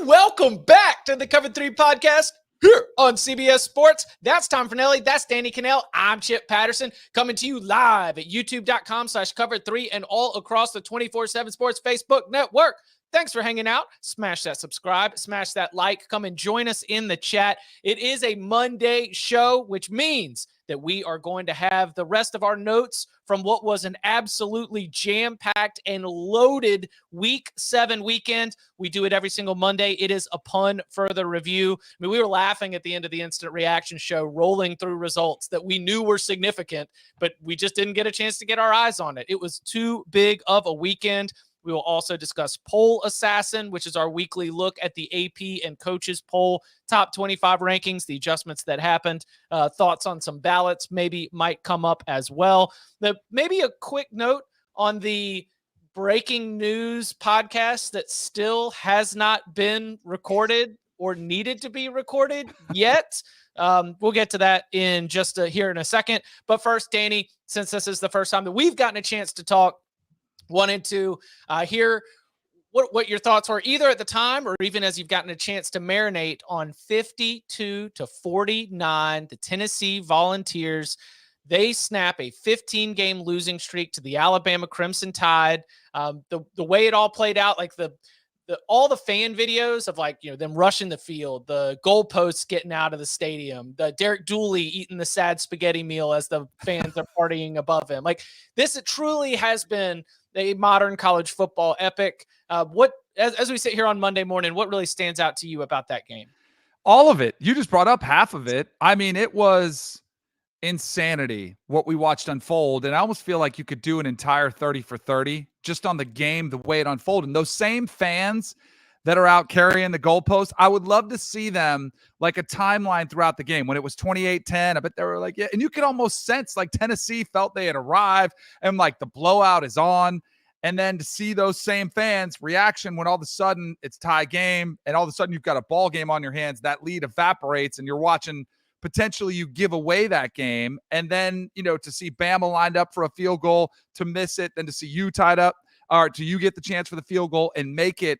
welcome back to the Cover 3 podcast here on CBS Sports. That's Tom Fornelli. That's Danny Cannell. I'm Chip Patterson coming to you live at youtube.com/cover3 and all across the 24/7 Sports Facebook network. Thanks for hanging out. Smash that subscribe, smash that like, come and join us in the chat. It is a Monday show, which means that we are going to have the rest of our notes from what was an absolutely jam-packed and loaded Week 7 weekend. We do it every single Monday. It is upon further review. I mean, we were laughing at the end of the instant reaction show, rolling through results that we knew were significant, but we just didn't get a chance to get our eyes on it. It was too big of a weekend. We will also discuss Poll Assassin, which is our weekly look at the AP and coaches poll top 25 rankings, the adjustments that happened, thoughts on some ballots maybe might come up as well. Maybe a quick note on the breaking news podcast that still has not been recorded or needed to be recorded yet. We'll get to that in just here in a second. But first, Danny, since this is the first time that we've gotten a chance to talk, wanted to hear what your thoughts were either at the time or even as you've gotten a chance to marinate on 52-49. The Tennessee Volunteers, they snap a 15-game losing streak to the Alabama Crimson Tide. The way it all played out, like all the fan videos of them rushing the field, the goalposts getting out of the stadium, the Derek Dooley eating the sad spaghetti meal as the fans are partying above him. It truly has been a modern college football epic. As we sit here on Monday morning, what really stands out to you about that game? All of it. You just brought up half of it. I mean, it was insanity what we watched unfold. And I almost feel like you could do an entire 30 for 30 just on the game, the way it unfolded. And those same fans that are out carrying the goalpost, I would love to see them like a timeline throughout the game. When it was 28-10, I bet they were like, yeah. And you could almost sense like Tennessee felt they had arrived and like the blowout is on. And then to see those same fans' reaction when all of a sudden it's tie game and all of a sudden you've got a ball game on your hands, that lead evaporates and you're watching potentially you give away that game. And then, to see Bama lined up for a field goal, to miss it, then to see you tied up or to you get the chance for the field goal and make it.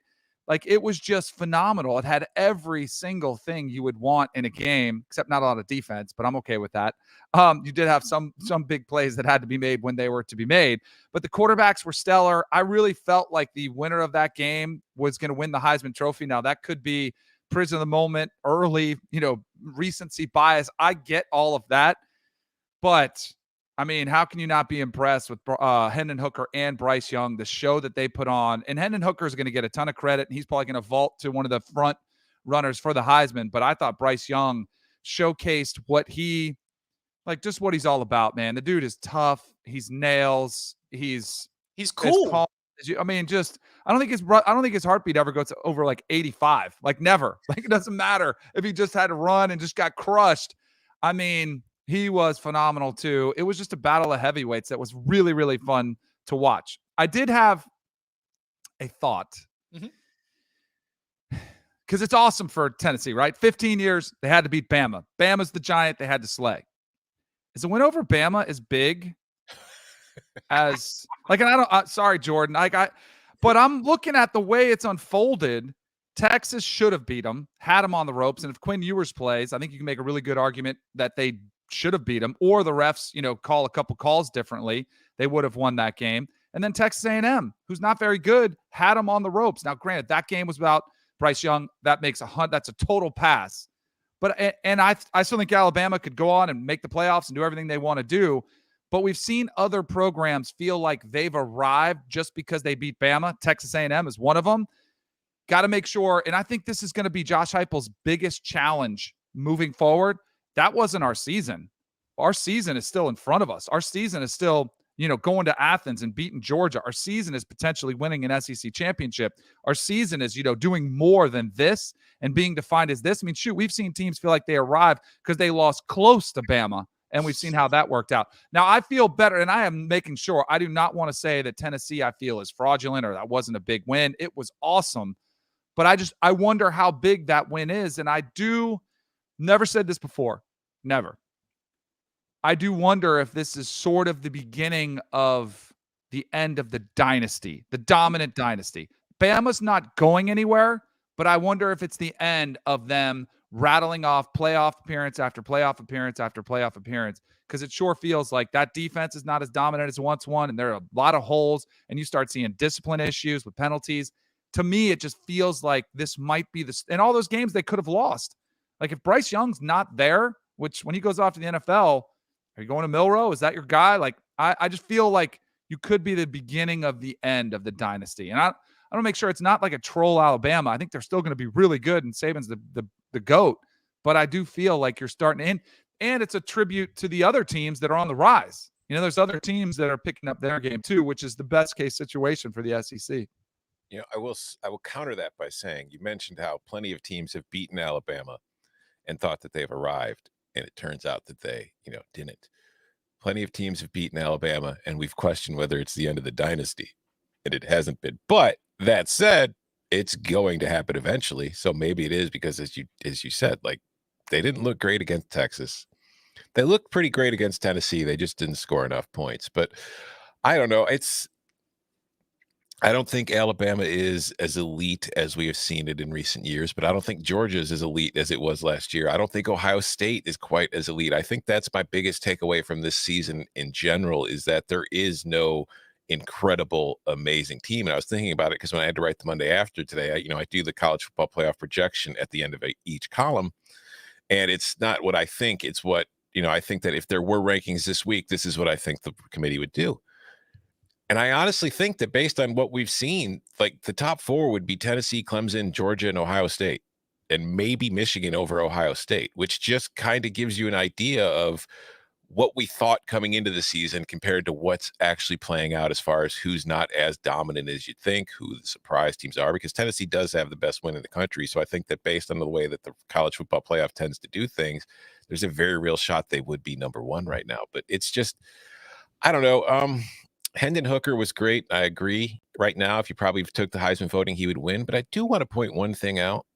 It was just phenomenal. It had every single thing you would want in a game, except not a lot of defense, but I'm okay with that. You did have some big plays that had to be made when they were to be made, but the quarterbacks were stellar. I really felt like the winner of that game was going to win the Heisman Trophy. Now, that could be prison of the moment, early, recency bias. I get all of that, but I mean, how can you not be impressed with Hendon Hooker and Bryce Young, the show that they put on? And Hendon Hooker is going to get a ton of credit, and he's probably going to vault to one of the front runners for the Heisman. But I thought Bryce Young showcased what just what he's all about, man. The dude is tough. He's nails. He's cool. I mean, I don't think his heartbeat ever goes over 85. Never. It doesn't matter if he just had to run and just got crushed. I mean, he was phenomenal too. It was just a battle of heavyweights that was really, really fun to watch. I did have a thought because it's awesome for Tennessee, right? 15 years, they had to beat Bama. Bama's the giant they had to slay. Is the win over Bama as big as and I don't, sorry, Jordan. But I'm looking at the way it's unfolded. Texas should have beat them, had them on the ropes. And if Quinn Ewers plays, I think you can make a really good argument that they should have beat them, or the refs, call a couple calls differently. They would have won that game. And then Texas A&M, who's not very good, had them on the ropes. Now, granted, that game was about Bryce Young. That makes that's a total pass. But I still think Alabama could go on and make the playoffs and do everything they want to do. But we've seen other programs feel like they've arrived just because they beat Bama. Texas A&M is one of them. Got to make sure, and I think this is going to be Josh Heupel's biggest challenge moving forward. That wasn't our season. Our season is still in front of us. Our season is still, going to Athens and beating Georgia. Our season is potentially winning an SEC championship. Our season is, doing more than this and being defined as this. I mean, shoot, we've seen teams feel like they arrived because they lost close to Bama, and we've seen how that worked out. Now, I feel better, and I am making sure I do not want to say that Tennessee, I feel, is fraudulent or that wasn't a big win. It was awesome. But I wonder how big that win is. And I do, never said this before, never. I do wonder if this is sort of the beginning of the end of the dynasty, the dominant dynasty. Bama's not going anywhere, but I wonder if it's the end of them rattling off playoff appearance after playoff appearance after playoff appearance, because it sure feels like that defense is not as dominant as once one, and there are a lot of holes, and you start seeing discipline issues with penalties. To me, it just feels like this might be this, and all those games they could have lost. Like if Bryce Young's not there, which when he goes off to the NFL, are you going to Milroe? Is that your guy? Like I just feel like you could be the beginning of the end of the dynasty. And I want to make sure it's not like a troll Alabama. I think they're still going to be really good, and Saban's the GOAT. But I do feel like you're starting in, and it's a tribute to the other teams that are on the rise. You know, there's other teams that are picking up their game too, which is the best case situation for the SEC. You know, I will counter that by saying you mentioned how plenty of teams have beaten Alabama and thought that they've arrived, and it turns out that they, didn't. Plenty of teams have beaten Alabama, and we've questioned whether it's the end of the dynasty, and it hasn't been. But that said, it's going to happen eventually. So maybe it is because, as you said, like they didn't look great against Texas. They looked pretty great against Tennessee. They just didn't score enough points. But I don't know. I don't think Alabama is as elite as we have seen it in recent years, but I don't think Georgia is as elite as it was last year. I don't think Ohio State is quite as elite. I think that's my biggest takeaway from this season in general, is that there is no incredible, amazing team. And I was thinking about it because when I had to write the Monday after today, I do the college football playoff projection at the end of each column. And it's not what I think, it's what, I think that if there were rankings this week, this is what I think the committee would do. And I honestly think that based on what we've seen, like the top four would be Tennessee, Clemson, Georgia, and Ohio State, and maybe Michigan over Ohio State, which just kind of gives you an idea of what we thought coming into the season compared to what's actually playing out as far as who's not as dominant as you'd think, who the surprise teams are, because Tennessee does have the best win in the country. So I think that based on the way that the college football playoff tends to do things, there's a very real shot they would be number one right now. But it's just, I don't know. Hendon Hooker was great. I agree. Right now, if you probably took the Heisman voting, he would win. But I do want to point one thing out.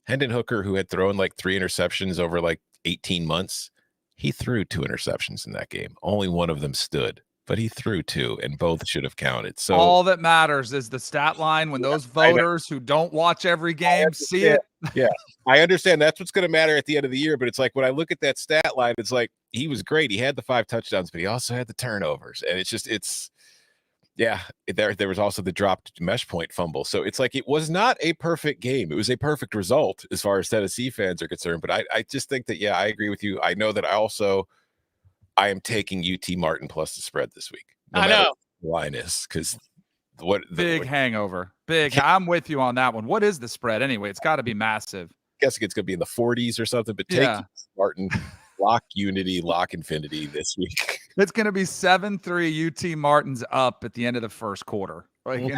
Hendon Hooker, who had thrown like 3 interceptions over like 18 months, he threw 2 interceptions in that game. Only one of them stood, but he threw 2, and both should have counted. So all that matters is the stat line when those voters who don't watch every game see it. Yeah, I understand that's what's going to matter at the end of the year. But it's like when I look at that stat line, it's like he was great. He had the 5 touchdowns, but he also had the turnovers. And there was also the dropped mesh point fumble. So it's like it was not a perfect game. It was a perfect result as far as Tennessee fans are concerned. But I just think that, I agree with you. I know that I am taking UT Martin plus the spread this week. I know. What the line is, because hangover. Big. I'm with you on that one. What is the spread anyway? It's got to be massive. Guessing it's going to be in the 40s or something, but take Martin, lock Unity, lock Infinity this week. It's going to be 7-3 UT Martin's up at the end of the first quarter. They're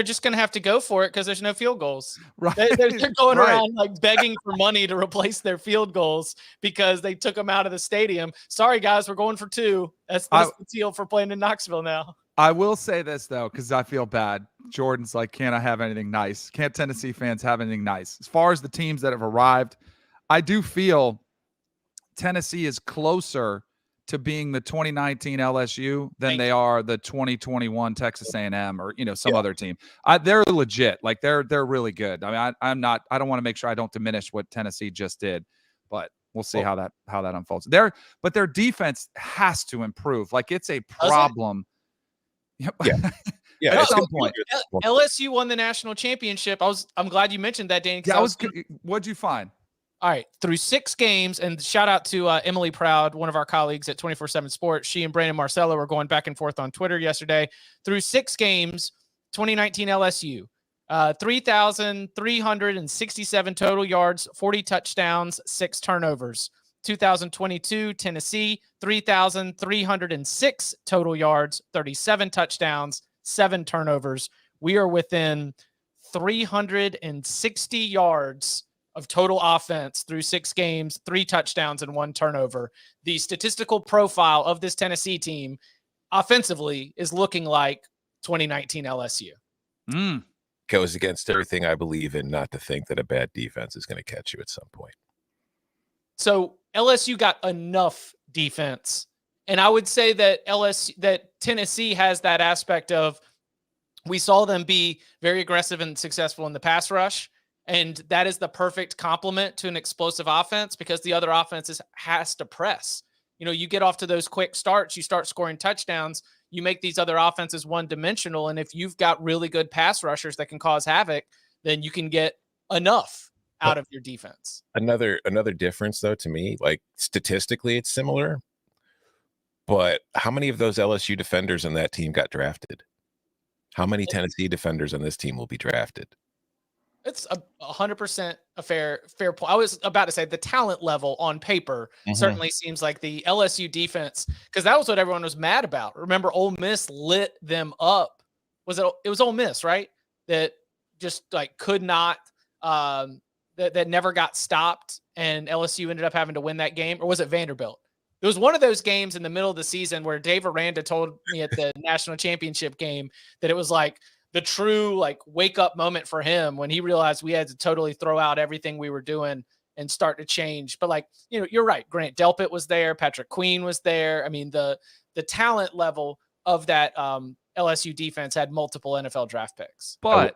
just going to have to go for it because there's no field goals. Right. They're going around like begging for money to replace their field goals because they took them out of the stadium. Sorry, guys, we're going for 2. That's the deal for playing in Knoxville now. I will say this, though, because I feel bad. Jordan's like, can't I have anything nice? Can't Tennessee fans have anything nice? As far as the teams that have arrived, I do feel Tennessee is closer to being the 2019 LSU than they are the 2021 Texas A&M or some other team. They're legit. Like they're really good. I mean, I don't want to make sure I don't diminish what Tennessee just did, but we'll see how that unfolds. But their defense has to improve. Like it's a problem. Yeah. At some point, LSU won the national championship. I'm glad you mentioned that, Danny. Yeah, what'd you find? All right, through 6 games, and shout out to Emily Proud, one of our colleagues at 24/7 Sports. She and Brandon Marcello were going back and forth on Twitter yesterday. Through 6 games, 2019 LSU, 3,367 total yards, 40 touchdowns, 6 turnovers. 2022 Tennessee, 3,306 total yards, 37 touchdowns, 7 turnovers. We are within 360 yards of total offense through 6 games, 3 touchdowns and 1 turnover. The statistical profile of this Tennessee team offensively is looking like 2019 LSU. Goes against everything I believe in, not to think that a bad defense is going to catch you at some point. So LSU got enough defense. And I would say that Tennessee has that aspect of we saw them be very aggressive and successful in the pass rush. And that is the perfect complement to an explosive offense because the other offenses has to press. You get off to those quick starts, you start scoring touchdowns, you make these other offenses one-dimensional. And if you've got really good pass rushers that can cause havoc, then you can get enough out of your defense. Another difference, though, to me, like statistically, it's similar. But how many of those LSU defenders on that team got drafted? How many Tennessee defenders on this team will be drafted? It's 100% a fair point. I was about to say the talent level on paper certainly seems like the LSU defense, because that was what everyone was mad about. Remember, Ole Miss lit them up. It was Ole Miss, right? That just like could not, that never got stopped, and LSU ended up having to win that game. Or was it Vanderbilt? It was one of those games in the middle of the season where Dave Aranda told me at the national championship game that it was like the true like wake up moment for him when he realized we had to totally throw out everything we were doing and start to change. But like, you're right. Grant Delpit was there. Patrick Queen was there. I mean, the talent level of that LSU defense had multiple NFL draft picks. But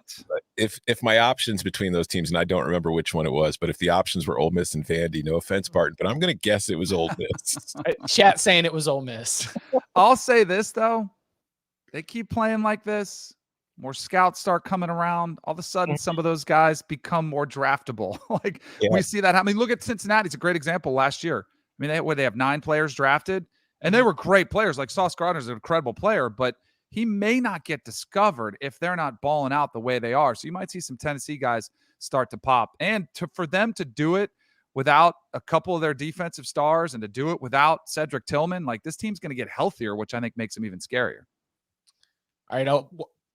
if my options between those teams, and I don't remember which one it was, but if the options were Ole Miss and Vandy, no offense, Barton, but I'm going to guess it was Ole Miss. Chat saying it was Ole Miss. I'll say this, though. They keep playing like this. More scouts start coming around. All of a sudden, some of those guys become more draftable. We see that. I mean, look at Cincinnati. It's a great example last year. I mean, they have 9 players drafted, and they were great players. Like Sauce Gardner's an incredible player, but he may not get discovered if they're not balling out the way they are. So you might see some Tennessee guys start to pop. And for them to do it without a couple of their defensive stars and to do it without Cedric Tillman, like this team's going to get healthier, which I think makes them even scarier. All right.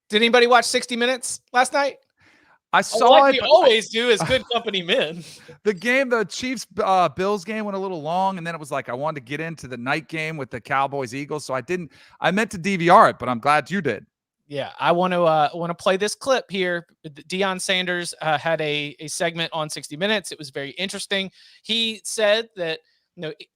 Did anybody watch 60 Minutes last night? I saw it. We always do as good company men. The Chiefs Bills game went a little long, and then it was like I wanted to get into the night game with the Cowboys Eagles, so I meant to DVR it, but I'm glad you did. Yeah, I want to play this clip here. Deion Sanders had a segment on 60 Minutes. It was very interesting. He said that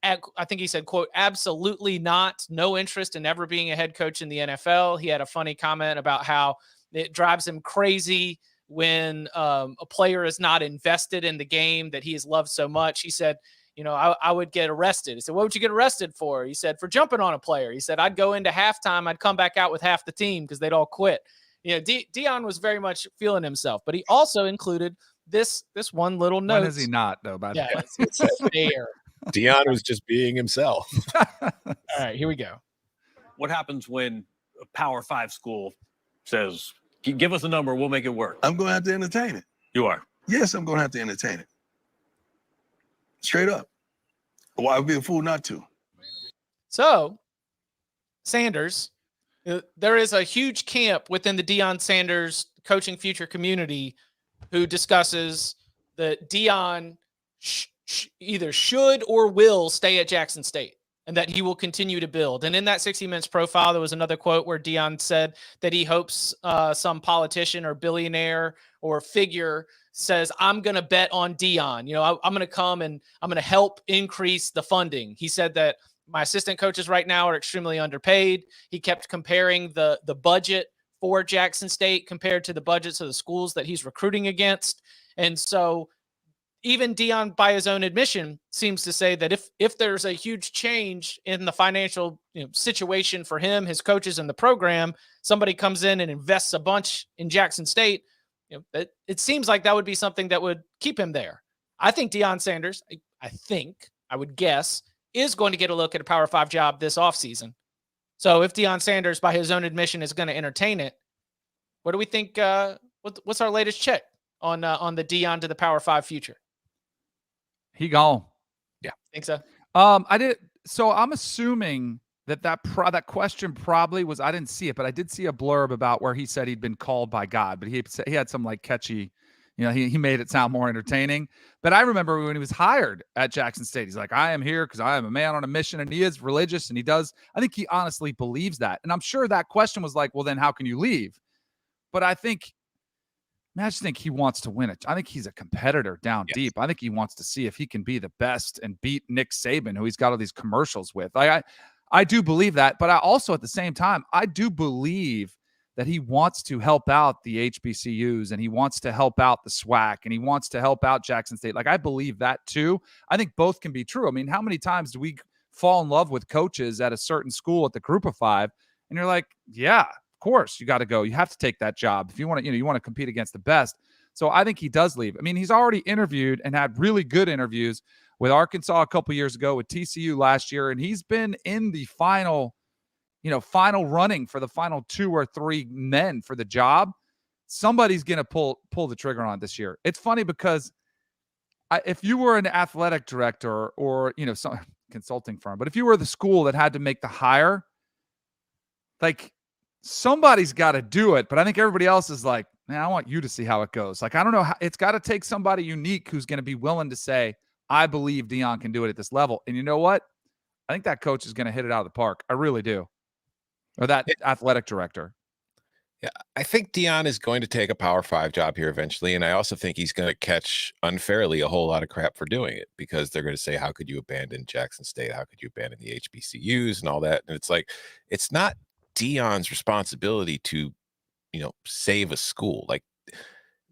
I think he said, quote, absolutely not, no interest in ever being a head coach in the NFL. He had a funny comment about how it drives him crazy when a player is not invested in the game that he has loved so much. He said, I would get arrested. He said, what would you get arrested for? He said, for jumping on a player. He said, I'd go into halftime. I'd come back out with half the team because they'd all quit. Deion was very much feeling himself, but he also included this one little note. When is he not, though, by the way? It's fair. Deion was just being himself. All right, here we go. What happens when a Power 5 school says, give us a number, we'll make it work? I'm going to have to entertain it. You are? Yes, I'm going to have to entertain it. Straight up. Well, I would be a fool not to. So, Sanders, there is a huge camp within the Deion Sanders coaching future community who discusses that Deion either should or will stay at Jackson State and that he will continue to build. And in that 60 Minutes profile, there was another quote where Deion said that he hopes some politician or billionaire or figure says, I'm going to bet on Deion. I'm going to come and I'm going to help increase the funding. He said that my assistant coaches right now are extremely underpaid. He kept comparing the budget for Jackson State compared to the budgets of the schools that he's recruiting against. And so even Deion, by his own admission, seems to say that if there's a huge change in the financial situation for him, his coaches, and the program, somebody comes in and invests a bunch in Jackson State, it seems like that would be something that would keep him there. I think Deion Sanders, I would guess, is going to get a look at a Power 5 job this offseason. So if Deion Sanders, by his own admission, is going to entertain it, what do we think? What's our latest check on the Deion to the Power 5 future? He gone. Yeah, think so. I did. So I'm assuming that question probably was, I didn't see it, but I did see a blurb about where he said he'd been called by God, but he had some like catchy, he made it sound more entertaining. But I remember when he was hired at Jackson State, he's like, I am here because I am a man on a mission, and he is religious, and I think he honestly believes that. And I'm sure that question was like, well, then how can you leave? But I just think he wants to win it. I think he's a competitor down deep. I think he wants to see if he can be the best and beat Nick Saban, who he's got all these commercials with. I do believe that, but I also at the same time, I do believe that he wants to help out the HBCUs and he wants to help out the SWAC and he wants to help out Jackson State. Like, I believe that too. I think both can be true. I mean, how many times do we fall in love with coaches at a certain school at the Group of Five and you're like, yeah, of course you got to go. You have to take that job if you want to, you want to compete against the best. So I think he does leave. I mean, he's already interviewed and had really good interviews with Arkansas a couple years ago, with TCU last year, and he's been in the final running for the final 2 or 3 men for the job. Somebody's going to pull the trigger on it this year. It's funny because if you were an athletic director or, some consulting firm, but if you were the school that had to make the hire, like, somebody's got to do it. But I think everybody else is like, man, I want you to see how it goes. Like, I don't know. It's got to take somebody unique who's going to be willing to say, I believe Deion can do it at this level. And you know what? I think that coach is going to hit it out of the park. I really do. Or that athletic director. Yeah, I think Deion is going to take a Power 5 job here eventually. And I also think he's going to catch unfairly a whole lot of crap for doing it, because they're going to say, how could you abandon Jackson State? How could you abandon the HBCUs and all that? And it's like, it's not Deion's responsibility to, save a school. Like,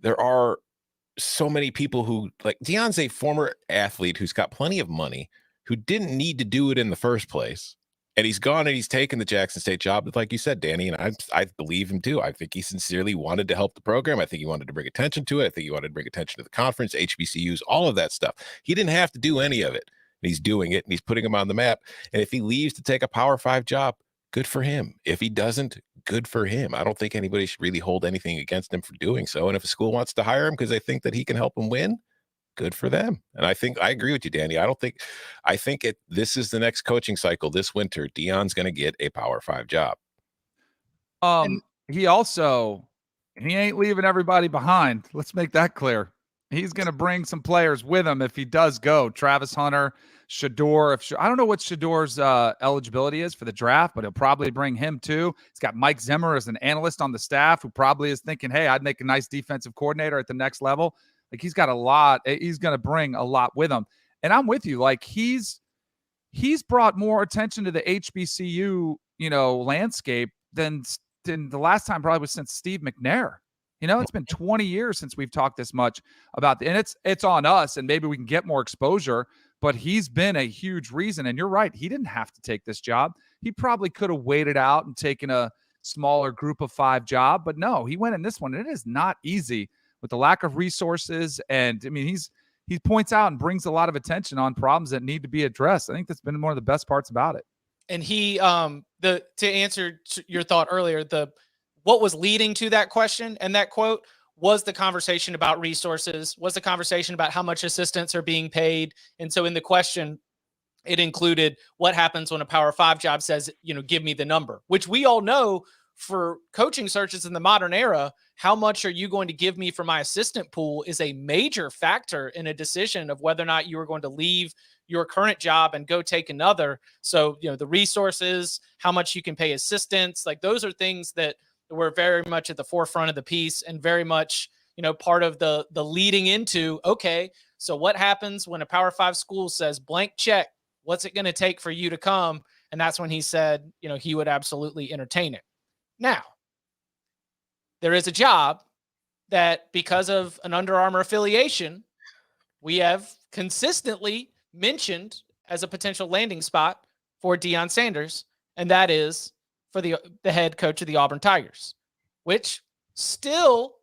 there are so many people who, like, Deion's a former athlete who's got plenty of money, who didn't need to do it in the first place. And he's gone and he's taken the Jackson State job, like you said, Danny, and I believe him too. I think he sincerely wanted to help the program. I think he wanted to bring attention to it. I think he wanted to bring attention to the conference, HBCUs, all of that stuff. He didn't have to do any of it. And he's doing it, and he's putting them on the map. And if he leaves to take a Power 5 job, good for him. If he doesn't, good for him. I don't think anybody should really hold anything against him for doing so. And if a school wants to hire him because they think that he can help them win, good for them. And I think I agree with you, Danny. I think this is the next coaching cycle this winter. Deion's going to get a Power 5 job. He ain't leaving everybody behind. Let's make that clear. He's going to bring some players with him if he does go. Travis Hunter, Shador. I don't know what Shador's eligibility is for the draft, but he'll probably bring him too. He's got Mike Zimmer as an analyst on the staff who probably is thinking, hey, I'd make a nice defensive coordinator at the next level. Like, he's got a lot. He's going to bring a lot with him. And I'm with you. Like, he's brought more attention to the HBCU, landscape than the last time probably was since Steve McNair. It's been 20 years since we've talked this much about and it's on us, and maybe we can get more exposure, but he's been a huge reason. And you're right. He didn't have to take this job. He probably could have waited out and taken a smaller Group of 5 job, but no, he went in this one. And it is not easy with the lack of resources. And I mean, he points out and brings a lot of attention on problems that need to be addressed. I think that's been one of the best parts about it. And he, to answer your thought earlier, what was leading to that question and that quote was the conversation about resources, was the conversation about how much assistants are being paid. And so in the question, it included what happens when a Power 5 job says, give me the number, which we all know for coaching searches in the modern era, how much are you going to give me for my assistant pool is a major factor in a decision of whether or not you are going to leave your current job and go take another. So, the resources, how much you can pay assistants, like those are things that were very much at the forefront of the piece and very much, part of the leading into, okay, so what happens when a Power 5 school says blank check, what's it going to take for you to come? And that's when he said, he would absolutely entertain it. Now, there is a job that because of an Under Armour affiliation, we have consistently mentioned as a potential landing spot for Deion Sanders, and that is for the head coach of the Auburn Tigers, which still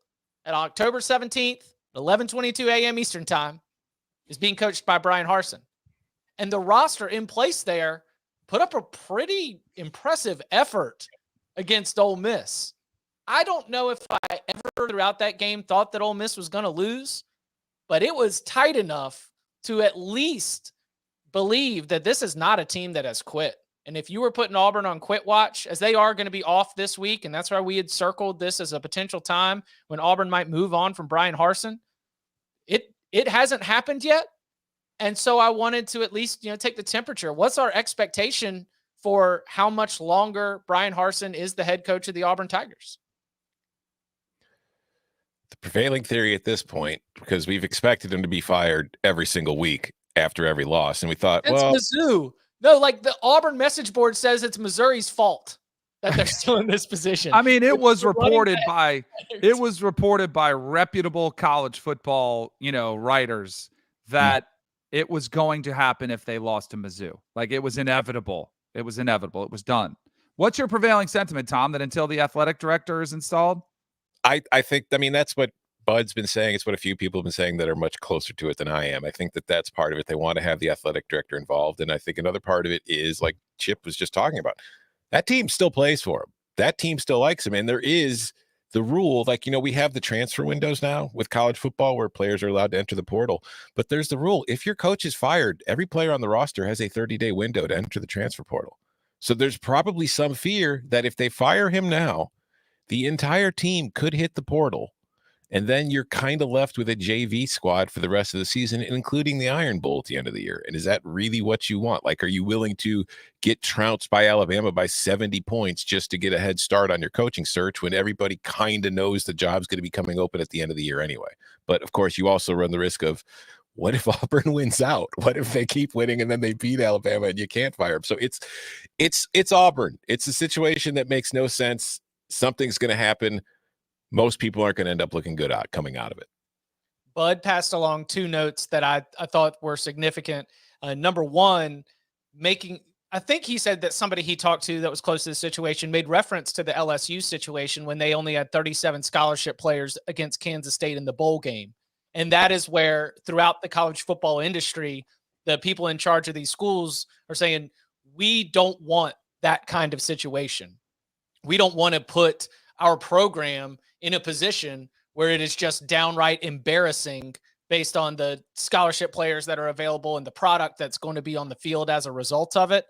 at October 17th, 11:22 a.m. Eastern time, is being coached by Bryan Harsin. And the roster in place there put up a pretty impressive effort against Ole Miss. I don't know if I ever throughout that game thought that Ole Miss was going to lose, but it was tight enough to at least believe that this is not a team that has quit. And if you were putting Auburn on quit watch, as they are going to be off this week, and that's why we had circled this as a potential time when Auburn might move on from Bryan Harsin, it hasn't happened yet. And so I wanted to at least, take the temperature. What's our expectation for how much longer Bryan Harsin is the head coach of the Auburn Tigers? The prevailing theory at this point, because we've expected him to be fired every single week after every loss, and we thought, it's Mizzou. No, like the Auburn message board says it's Missouri's fault. that they're still in this position. I mean, it was We're running reported back. by reputable college football, writers that it was going to happen if they lost to Mizzou. Like, it was inevitable. It was inevitable. It was done. What's your prevailing sentiment, Tom, that until the athletic director is installed? I think, that's what Bud's been saying. It's what a few people have been saying that are much closer to it than I am. I think that that's part of it. They want to have the athletic director involved. And I think another part of it is, like Chip was just talking about, that team still plays for him. That team still likes him. And there is the rule, we have the transfer windows now with college football where players are allowed to enter the portal. But there's the rule. If your coach is fired, every player on the roster has a 30-day window to enter the transfer portal. So there's probably some fear that if they fire him now, the entire team could hit the portal. And then you're kind of left with a JV squad for the rest of the season, including the Iron Bowl at the end of the year. And is that really what you want? Like, are you willing to get trounced by Alabama by 70 points just to get a head start on your coaching search when everybody kind of knows the job's going to be coming open at the end of the year anyway? But of course, you also run the risk of, what if Auburn wins out? What if they keep winning and then they beat Alabama and you can't fire them? So it's Auburn. It's a situation that makes no sense. Something's going to happen. Most people aren't going to end up looking good coming out of it. Bud passed along two notes that I thought were significant. Number one, I think he said that somebody he talked to that was close to the situation made reference to the LSU situation when they only had 37 scholarship players against Kansas State in the bowl game. And that is where throughout the college football industry, the people in charge of these schools are saying, we don't want that kind of situation. We don't want to put our program in a position where it is just downright embarrassing based on the scholarship players that are available and the product that's going to be on the field as a result of it.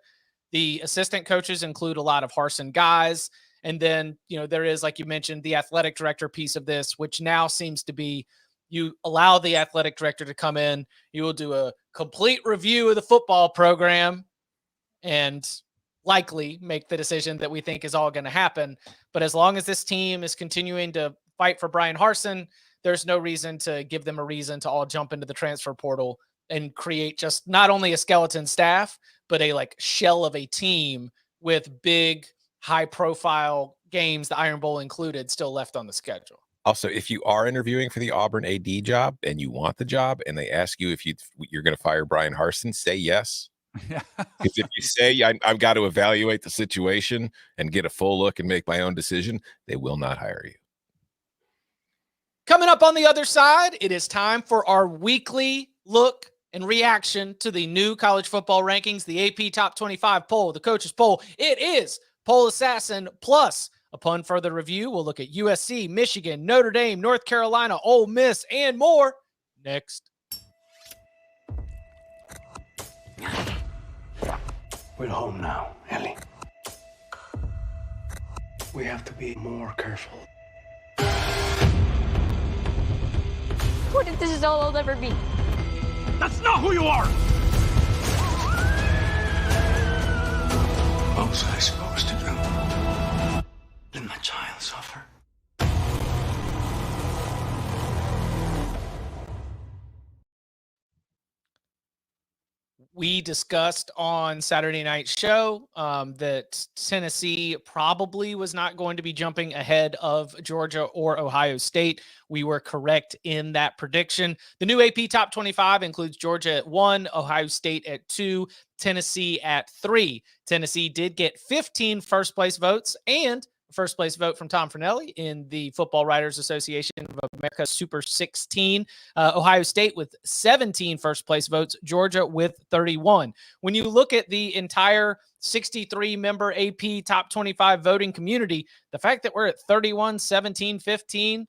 The assistant coaches include a lot of Harsin guys. And then, there is, like you mentioned, the athletic director piece of this, which now seems to be, you allow the athletic director to come in, you will do a complete review of the football program and likely make the decision that we think is all going to happen. But as long as this team is continuing to fight for Bryan Harsin, there's no reason to give them a reason to all jump into the transfer portal and create just not only a skeleton staff, but a shell of a team with big, high profile games, the Iron Bowl included, still left on the schedule. Also, if you are interviewing for the Auburn AD job and you want the job and they ask you if you're going to fire Bryan Harsin, say yes. Because if you say I've got to evaluate the situation and get a full look and make my own decision, they will not hire you. Coming up on the other side, it is time for our weekly look and reaction to the new college football rankings, the AP Top 25 poll, the coaches poll. It is Poll Assassin Plus. Upon further review, we'll look at USC, Michigan, Notre Dame, North Carolina, Ole Miss, and more next. We're home now, Ellie. We have to be more careful. What if this is all I'll ever be? That's not who you are. What was I supposed to do? Let my child suffer. We discussed on Saturday night's show that Tennessee probably was not going to be jumping ahead of Georgia or Ohio State. We were correct in that prediction. The new AP Top 25 includes Georgia at 1, Ohio State at 2, Tennessee at 3. Tennessee did get 15 first-place votes and first place vote from Tom Fornelli in the Football Writers Association of America Super 16. Ohio State with 17 first place votes, Georgia with 31. When you look at the entire 63-member AP Top 25 voting community, the fact that we're at 31, 17, 15,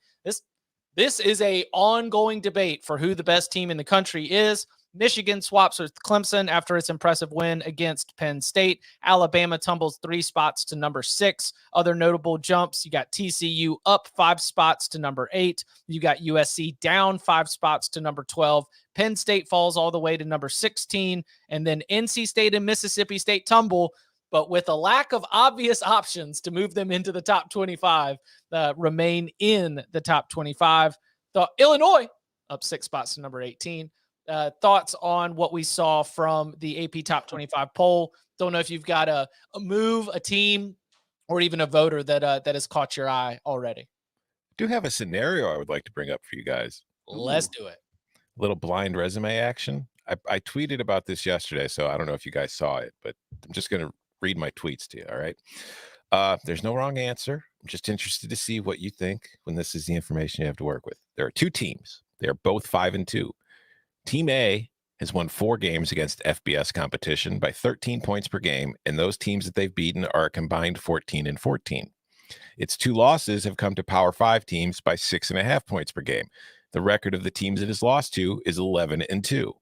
this is a ongoing debate for who the best team in the country is. Michigan swaps with Clemson after its impressive win against Penn State. Alabama tumbles 3 spots to number 6. Other notable jumps, you got TCU up 5 spots to number 8. You got USC down 5 spots to number 12. Penn State falls all the way to number 16. And then NC State and Mississippi State tumble, but with a lack of obvious options to move them into the top 25, remain in the top 25. Illinois up 6 spots to number 18. Thoughts on what we saw from the AP Top 25 poll? Don't know if you've got a move, a team, or even a voter that has caught your eye already? I do have a scenario I would like to bring up for you guys. Let's do it. Little blind resume action. I tweeted about this yesterday, so I don't know if you guys saw it, but I'm just going to read my tweets to you. All right. There's no wrong answer. I'm just interested to see what you think when this is the information you have to work with. There are two teams. They are both 5-2. Team A has won 4 games against FBS competition by 13 points per game, and those teams that they've beaten are a combined 14-14. Its 2 losses have come to Power 5 teams by 6.5 points per game. The record of the teams it has lost to is 11-2.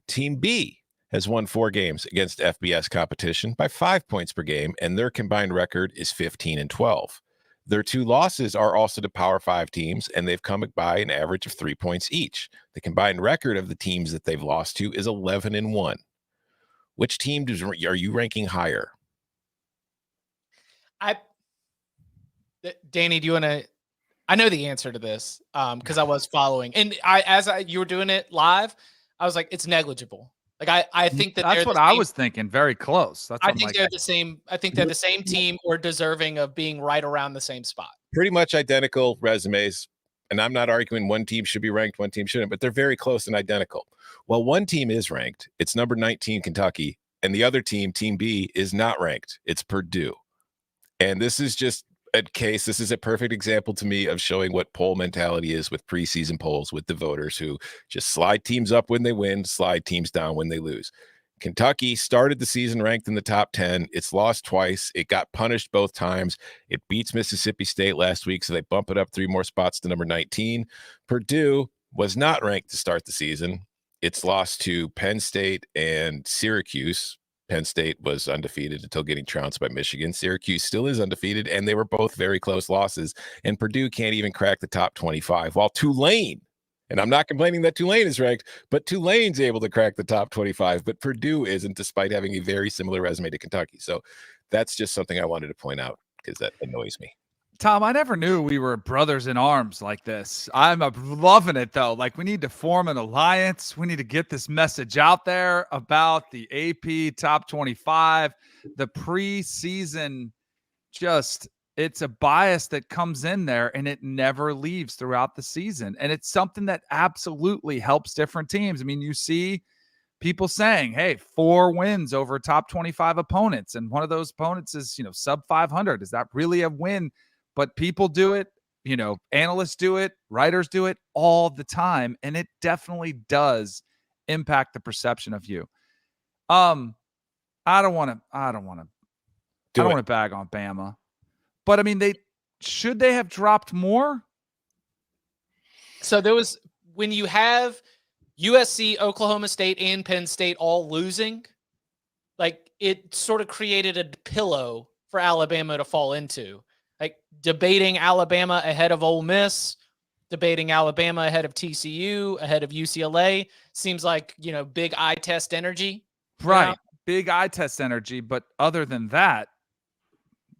Team B has won 4 games against FBS competition by 5 points per game, and their combined record is 15-12. Their 2 losses are also to Power 5 teams, and they've come by an average of 3 points each. The combined record of the teams that they've lost to is 11-1. Which team are you ranking higher? Danny, do you want to? I know the answer to this because I was following, and you were doing it live, I was like, it's negligible. Like I think that's what I was thinking. Very close. That's I think they're the same. I think they're the same team or deserving of being right around the same spot. Pretty much identical resumes. And I'm not arguing one team should be ranked, one team shouldn't, but they're very close and identical. Well, one team is ranked. It's number 19, Kentucky. And the other team, Team B, is not ranked. It's Purdue. And this is just this is a perfect example to me of showing what poll mentality is with preseason polls with the voters who just slide teams up when they win, slide teams down when they lose. Kentucky started the season ranked in the top 10. It's lost twice. It got punished both times. It beats Mississippi State last week, so they bump it up 3 more spots to number 19. Purdue was not ranked to start the season. It's lost to Penn State and Syracuse. Penn State was undefeated until getting trounced by Michigan. Syracuse still is undefeated, and they were both very close losses. And Purdue can't even crack the top 25, while Tulane, and I'm not complaining that Tulane is ranked, but Tulane's able to crack the top 25, but Purdue isn't, despite having a very similar resume to Kentucky. So that's just something I wanted to point out because that annoys me. Tom, I never knew we were brothers in arms like this. I'm loving it, though. Like, we need to form an alliance. We need to get this message out there about the AP Top 25. The preseason, it's a bias that comes in there, and it never leaves throughout the season. And it's something that absolutely helps different teams. I mean, you see people saying, hey, 4 wins over top 25 opponents, and one of those opponents is, sub 500. Is that really a win? But people do it, analysts do it, writers do it all the time, and it definitely does impact the perception of you. I don't want to bag on Bama, but I mean, should they have dropped more? So there was, when you have USC, Oklahoma State, and Penn State all losing, like, it sort of created a pillow for Alabama to fall into. Like, debating Alabama ahead of Ole Miss, debating Alabama ahead of TCU, ahead of UCLA seems like, big eye test energy. Right. Big eye test energy. But other than that,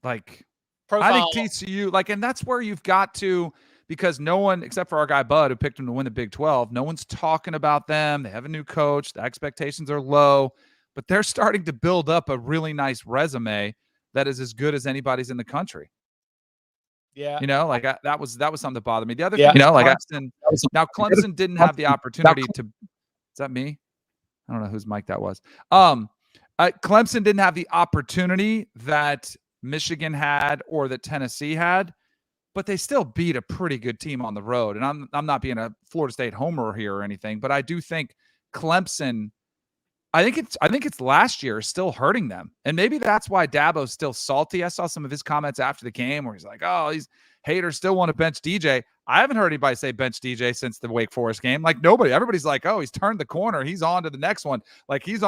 like, profile. I think TCU, and that's where you've got to, because no one, except for our guy Bud, who picked him to win the Big 12, no one's talking about them. They have a new coach. The expectations are low, but they're starting to build up a really nice resume that is as good as anybody's in the country. Yeah. That was something that bothered me. The other thing, Clemson didn't have the opportunity to, is that me? I don't know whose mic that was. Clemson didn't have the opportunity that Michigan had or that Tennessee had, but they still beat a pretty good team on the road. And I'm not being a Florida State homer here or anything, but I do think Clemson, I think it's last year still hurting them. And maybe that's why Dabo's still salty. I saw some of his comments after the game where he's like, oh, these haters still want to bench DJ. I haven't heard anybody say bench DJ since the Wake Forest game. Like, nobody. Everybody's like, oh, he's turned the corner. He's on to the next one. Like, he's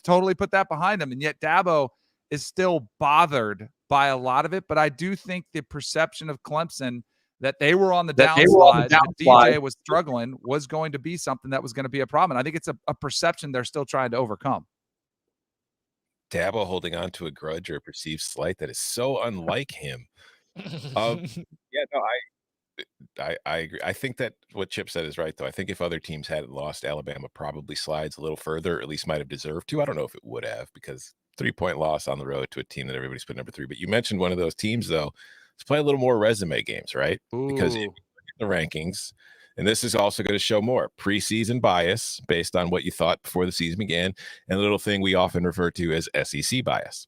totally put that behind him. And yet Dabo is still bothered by a lot of it. But I do think the perception of Clemson that they were on the downslide, that DJ was struggling, was going to be something that was going to be a problem. And I think it's a perception they're still trying to overcome. Dabo holding on to a grudge or a perceived slight that is so unlike him. I agree. I think that what Chip said is right, though. I think if other teams hadn't lost, Alabama probably slides a little further, or at least might have deserved to. I don't know if it would have, because 3-point loss on the road to a team that everybody's put number 3. But you mentioned one of those teams, though. Let's play a little more resume games, right? Because if you Ooh. look at the rankings, and this is also going to show more preseason bias based on what you thought before the season began, and a little thing we often refer to as SEC bias.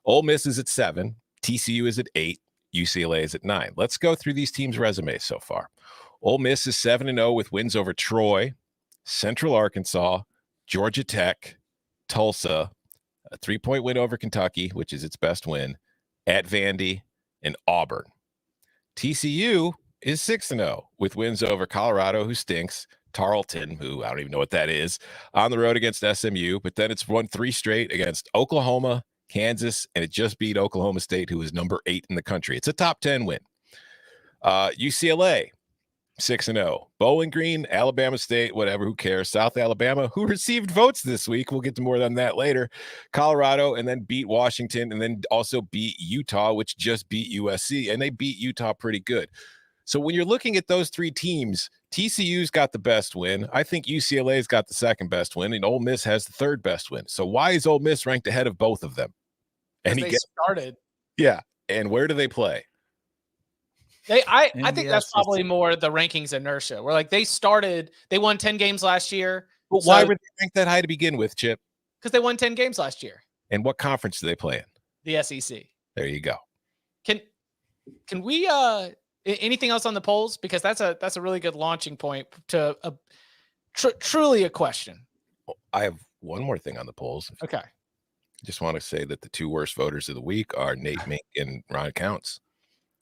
Ole Miss is at 7, TCU is at 8, UCLA is at 9. Let's go through these teams' resumes so far. Ole Miss is 7-0 with wins over Troy, Central Arkansas, Georgia Tech, Tulsa, a 3-point win over Kentucky, which is its best win, at Vandy, and Auburn. TCU is 6-0 with wins over Colorado, who stinks, Tarleton, who I don't even know what that is, on the road against SMU, but then it's won 3 straight against Oklahoma, Kansas, and it just beat Oklahoma State, who is number 8 in the country. It's a top 10 win. UCLA, 6-0. Bowling Green, Alabama State, whatever, who cares? South Alabama, who received votes this week. We'll get to more on that later. Colorado, and then beat Washington, and then also beat Utah, which just beat USC, and they beat Utah pretty good. So when you're looking at those 3 teams, TCU's got the best win. I think UCLA's got the second best win, and Ole Miss has the third best win. So why is Ole Miss ranked ahead of both of them? And they started. Yeah. And where do they play? I think that's probably more the rankings inertia. Where like they won 10 games last year. But why were they ranked that high to begin with, Chip? Because they won 10 games last year. And what conference do they play in? The SEC. There you go. Can we anything else on the polls? Because that's a really good launching point to truly a question. Well, I have one more thing on the polls. Okay. I just want to say that the 2 worst voters of the week are Nate Mink and Ron Counts,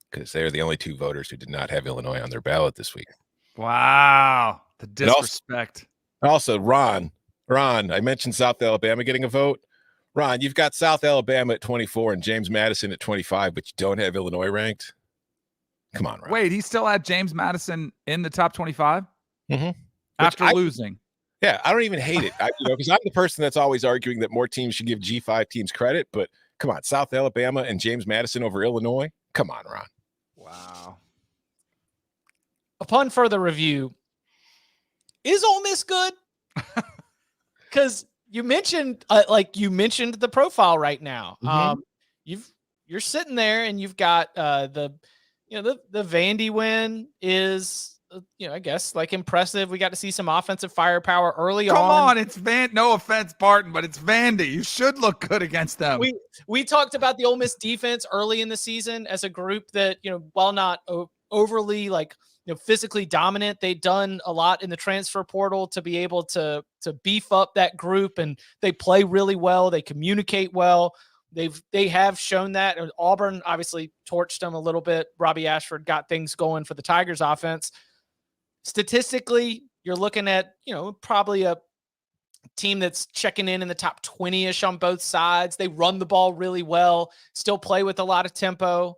because they're the only 2 voters who did not have Illinois on their ballot this week. Wow. The disrespect. Also, Ron, I mentioned South Alabama getting a vote. Ron, you've got South Alabama at 24 and James Madison at 25, but you don't have Illinois ranked. Come on, Ron. Wait, he still had James Madison in the top 25 after losing. Yeah, I don't even hate it. Because I'm the person that's always arguing that more teams should give G5 teams credit. But come on, South Alabama and James Madison over Illinois. Come on, Ron. Wow. Upon further review, is Ole Miss good? Because you mentioned the profile right now. You're sitting there and you've got the Vandy win is I guess like impressive. We got to see some offensive firepower early on. Come on, it's no offense, Barton, but it's Vandy. You should look good against them. We talked about the Ole Miss defense early in the season as a group that, while not overly physically dominant, they've done a lot in the transfer portal to be able to beef up that group, and they play really well. They communicate well. They have shown that. And Auburn obviously torched them a little bit. Robbie Ashford got things going for the Tigers offense. Statistically, you're looking at, probably a team that's checking in the top 20-ish on both sides. They run the ball really well, still play with a lot of tempo.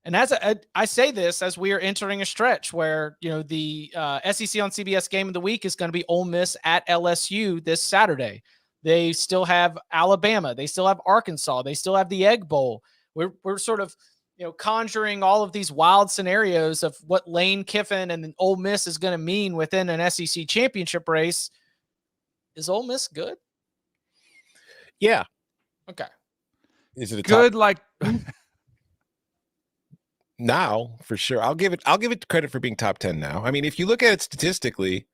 And I say this as we are entering a stretch where, the SEC on CBS game of the week is going to be Ole Miss at LSU this Saturday. They still have Alabama. They still have Arkansas. They still have the Egg Bowl. We're sort of, conjuring all of these wild scenarios of what Lane Kiffin and Ole Miss is going to mean within an SEC championship race. Is Ole Miss good? Yeah. Okay. Is it a good? Now for sure. I'll give it credit for being top 10 now. I mean, if you look at it statistically,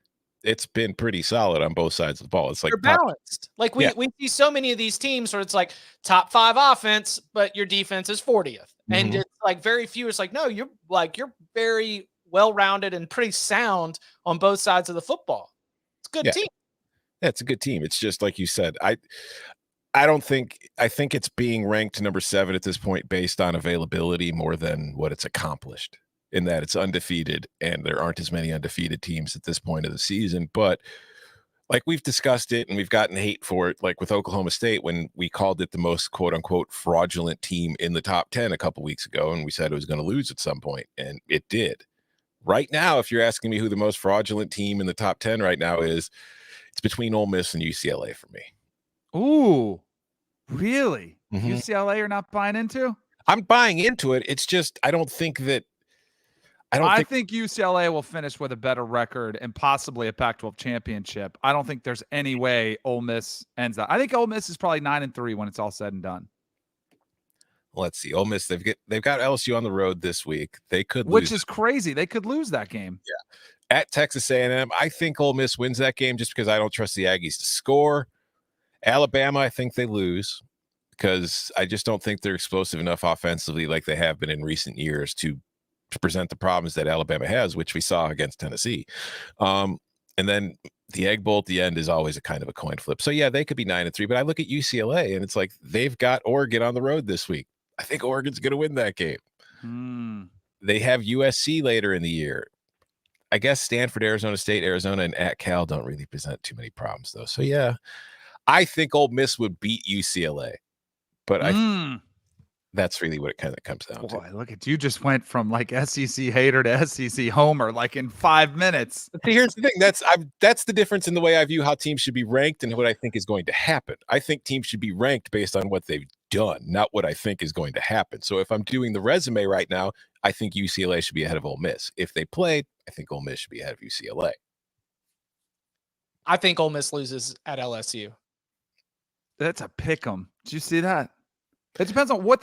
it's been pretty solid on both sides of the ball. It's like they're balanced. We see so many of these teams where it's like top 5 offense, but your defense is 40th. And it's like very few. It's like, no, you're very well-rounded and pretty sound on both sides of the football. It's a good team. Yeah, it's a good team. It's just like you said. I think it's being ranked number 7 at this point based on availability more than what it's accomplished, in that it's undefeated and there aren't as many undefeated teams at this point of the season. But like we've discussed it and we've gotten hate for it, like with Oklahoma State when we called it the most quote unquote fraudulent team in the top 10 a couple weeks ago. And we said it was going to lose at some point, and it did. Right now, if you're asking me who the most fraudulent team in the top 10 right now is, it's between Ole Miss and UCLA for me. Ooh, really? UCLA you're not buying into? I'm buying into it. It's just, I don't think that I think UCLA will finish with a better record and possibly a Pac-12 championship. I don't think there's any way Ole Miss ends that. I think Ole Miss is probably 9-3 when it's all said and done. Let's see. Ole Miss, they've got LSU on the road this week. They could lose. Which is crazy. They could lose that game. Yeah. At Texas A&M, I think Ole Miss wins that game just because I don't trust the Aggies to score. Alabama, I think they lose because I just don't think they're explosive enough offensively like they have been in recent years to present the problems that Alabama has, which we saw against Tennessee. And then the Egg Bowl at the end is always a kind of a coin flip. So, yeah, they could be 9-3, but I look at UCLA and it's like they've got Oregon on the road this week. I think Oregon's going to win that game. They have USC later in the year. I guess Stanford, Arizona State, Arizona, and at Cal don't really present too many problems, though. So, yeah, I think Ole Miss would beat UCLA, but that's really what it kind of comes down to. Look at you, just went from like SEC hater to SEC homer like in 5 minutes. See, here's the thing. That's the difference in the way I view how teams should be ranked and what I think is going to happen. I think teams should be ranked based on what they've done, not what I think is going to happen. So if I'm doing the resume right now, I think UCLA should be ahead of Ole Miss. If they played, I think Ole Miss should be ahead of UCLA. I think Ole Miss loses at LSU. That's a pick 'em. Did you see that? It depends on what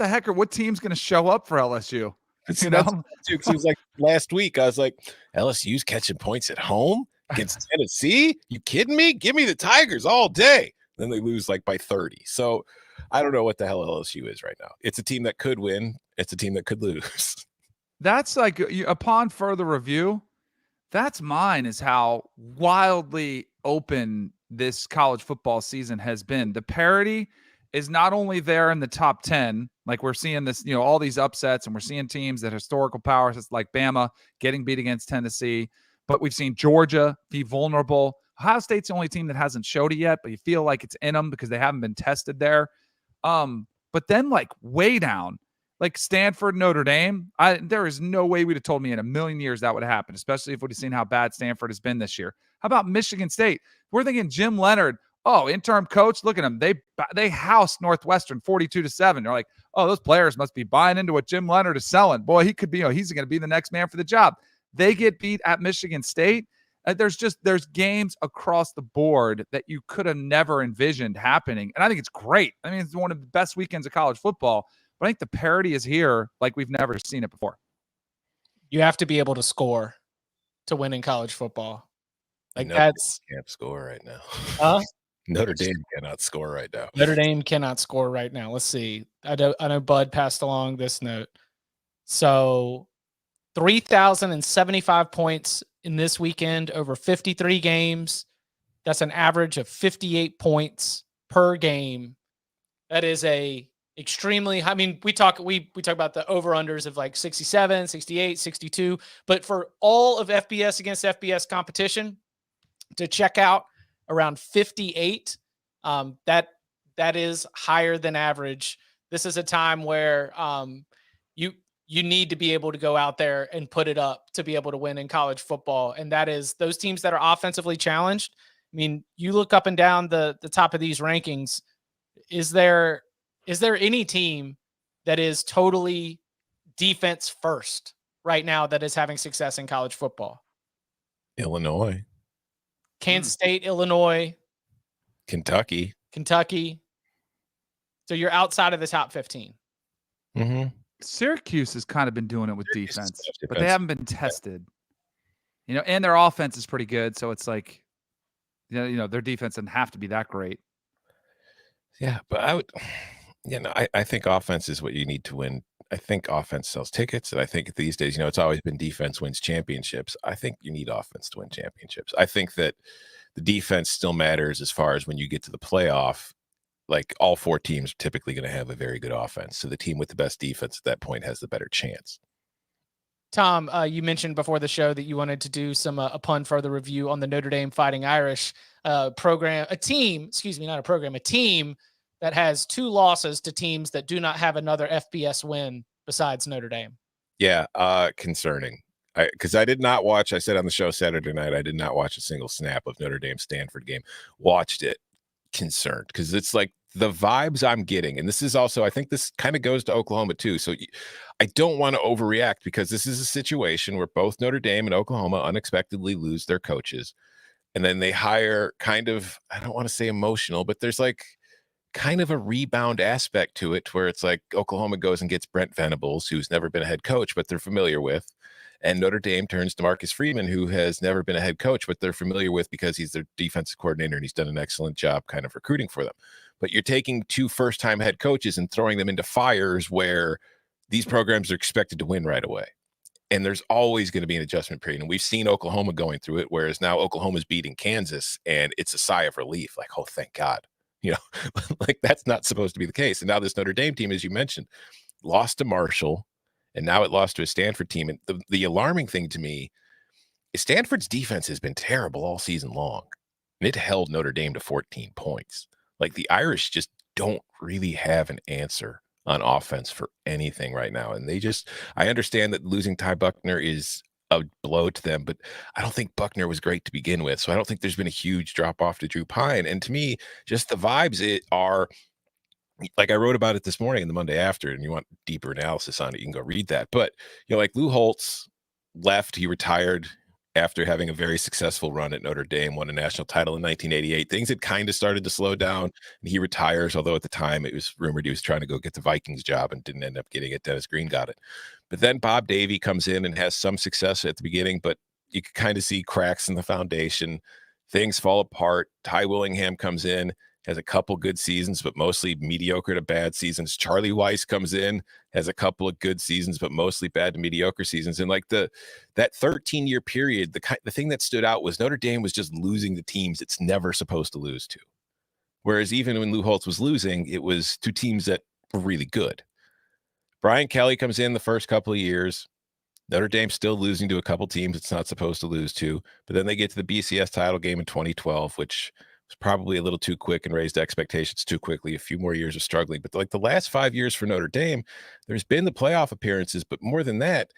team's going to show up for LSU. You know, it was like last week. I was like, LSU's catching points at home against Tennessee. You kidding me? Give me the Tigers all day. Then they lose like by 30. So I don't know what the hell LSU is right now. It's a team that could win. It's a team that could lose. That's like upon further review. That's mine is how wildly open this college football season has been. The parity is not only there in the top 10, like we're seeing this, all these upsets, and we're seeing teams that historical powers like Bama getting beat against Tennessee, but we've seen Georgia be vulnerable. Ohio State's the only team that hasn't showed it yet, but you feel like it's in them because they haven't been tested there. But then like way down, like Stanford, Notre Dame, there is no way we'd have told me in a million years that would happen, especially if we'd have seen how bad Stanford has been this year. How about Michigan State? We're thinking Jim Leonard, interim coach, look at him. They housed Northwestern 42-7. They're like, those players must be buying into what Jim Leonard is selling. Boy, he could be, he's going to be the next man for the job. They get beat at Michigan State. There's games across the board that you could have never envisioned happening. And I think it's great. I mean, it's one of the best weekends of college football. But I think the parity is here like we've never seen it before. You have to be able to score to win in college fottball. Like can't score right now. Huh? Notre Dame cannot score right now. Notre Dame cannot score right now. Let's see. I know Bud passed along this note. So 3,075 points in this weekend over 53 games. That's an average of 58 per game. That is a extremely high. I mean, we talk about the over-unders of like 67, 68, 62, but for all of FBS against FBS competition to check out around 58, that is higher than average. This is a time where you need to be able to go out there and put it up to be able to win in college football. And that is those teams that are offensively challenged. I mean, you look up and down the top of these rankings. Is there any team that is totally defense first right now that is having success in college football? Illinois. Kansas State, Illinois. Kentucky. So you're outside of the top 15. Mm-hmm. Syracuse has kind of been doing it with defense, but they haven't been tested. And their offense is pretty good, so it's like, their defense doesn't have to be that great. Yeah, but I think offense is what you need to win. I think offense sells tickets, and I think these days, it's always been defense wins championships. I think you need offense to win championships. I think that the defense still matters as far as when you get to the playoff. Like all four teams are typically going to have a very good offense. So the team with the best defense at that point has the better chance. Tom, you mentioned before the show that you wanted to do some upon further review on the Notre Dame Fighting Irish program, a team that has 2 losses to teams that do not have another FBS win besides Notre Dame. Yeah, concerning. Because I did not watch, I said on the show Saturday night, I did not watch a single snap of Notre Dame Stanford game. Watched it. Concerned because it's like the vibes I'm getting, and this is also, I think this kind of goes to Oklahoma too. So I don't want to overreact because this is a situation where both Notre Dame and Oklahoma unexpectedly lose their coaches. And then they hire kind of, I don't want to say emotional, but there's like kind of a rebound aspect to it where it's like Oklahoma goes and gets Brent Venables, who's never been a head coach, but they're familiar with. And Notre Dame turns to Marcus Freeman, who has never been a head coach, but they're familiar with because he's their defensive coordinator and he's done an excellent job kind of recruiting for them. But you're taking two first-time head coaches and throwing them into fires where these programs are expected to win right away. And there's always going to be an adjustment period. And we've seen Oklahoma going through it, whereas now Oklahoma's beating Kansas and it's a sigh of relief. Like, oh, thank God. Like that's not supposed to be the case. And now this Notre Dame team, as you mentioned, lost to Marshall, and now it lost to a Stanford team. And the alarming thing to me is Stanford's defense has been terrible all season long. And it held Notre Dame to 14 points. Like the Irish just don't really have an answer on offense for anything right now. And I understand that losing Ty Buckner is a blow to them, but I don't think Buckner was great to begin with. So I don't think there's been a huge drop off to Drew Pine. And to me, just the vibes are like, I wrote about it this morning and the Monday after, and you want deeper analysis on it, you can go read that. But, like Lou Holtz left, he retired after having a very successful run at Notre Dame, won a national title in 1988. Things had kind of started to slow down, and he retires, although at the time it was rumored he was trying to go get the Vikings job and didn't end up getting it. Dennis Green got it. But then Bob Davie comes in and has some success at the beginning, but you can kind of see cracks in the foundation. Things fall apart. Ty Willingham comes in, has a couple good seasons, but mostly mediocre to bad seasons. Charlie Weiss comes in, has a couple of good seasons, but mostly bad to mediocre seasons. And like that 13-year period, the thing that stood out was Notre Dame was just losing the teams it's never supposed to lose to. Whereas even when Lou Holtz was losing, it was to teams that were really good. Brian Kelly comes in the first couple of years. Notre Dame still losing to a couple teams it's not supposed to lose to. But then they get to the BCS title game in 2012, which was probably a little too quick and raised expectations too quickly. A few more years of struggling. But like the last 5 years for Notre Dame, there's been the playoff appearances. But more than that,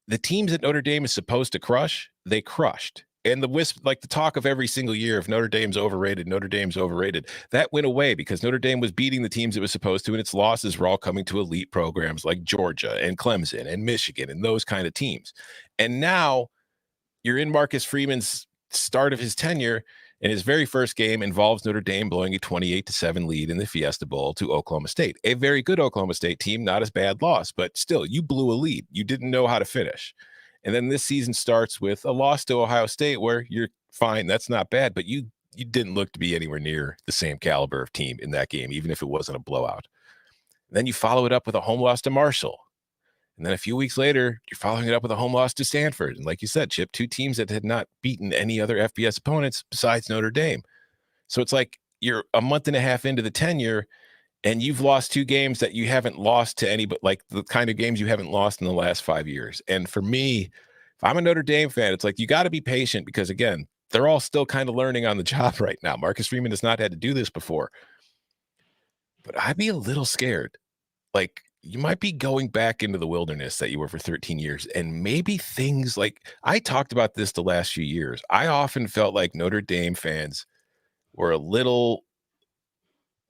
the teams that Notre Dame is supposed to crush, they crushed. And the talk of every single year of Notre Dame's overrated, that went away because Notre Dame was beating the teams it was supposed to, and its losses were all coming to elite programs like Georgia and Clemson and Michigan and those kind of teams. And now you're in Marcus Freeman's start of his tenure, and his very first game involves Notre Dame blowing a 28-7 lead in the Fiesta Bowl to Oklahoma State. A very good Oklahoma State team, not as bad loss, but still, you blew a lead. You didn't know how to finish. And then this season starts with a loss to Ohio State where you're fine. That's not bad, but you didn't look to be anywhere near the same caliber of team in that game, even if it wasn't a blowout. And then you follow it up with a home loss to Marshall. And then a few weeks later, you're following it up with a home loss to Stanford. And like you said, Chip, two teams that had not beaten any other FBS opponents besides Notre Dame. So it's like you're a month and a half into the tenure, and you've lost two games that you haven't lost to anybody, like the kind of games you haven't lost in the last 5 years. And for me, if I'm a Notre Dame fan, it's like you got to be patient because, again, they're all still kind of learning on the job right now. Marcus Freeman has not had to do this before. But I'd be a little scared. Like, you might be going back into the wilderness that you were for 13 years. And maybe things like, I talked about this the last few years. I often felt like Notre Dame fans were a little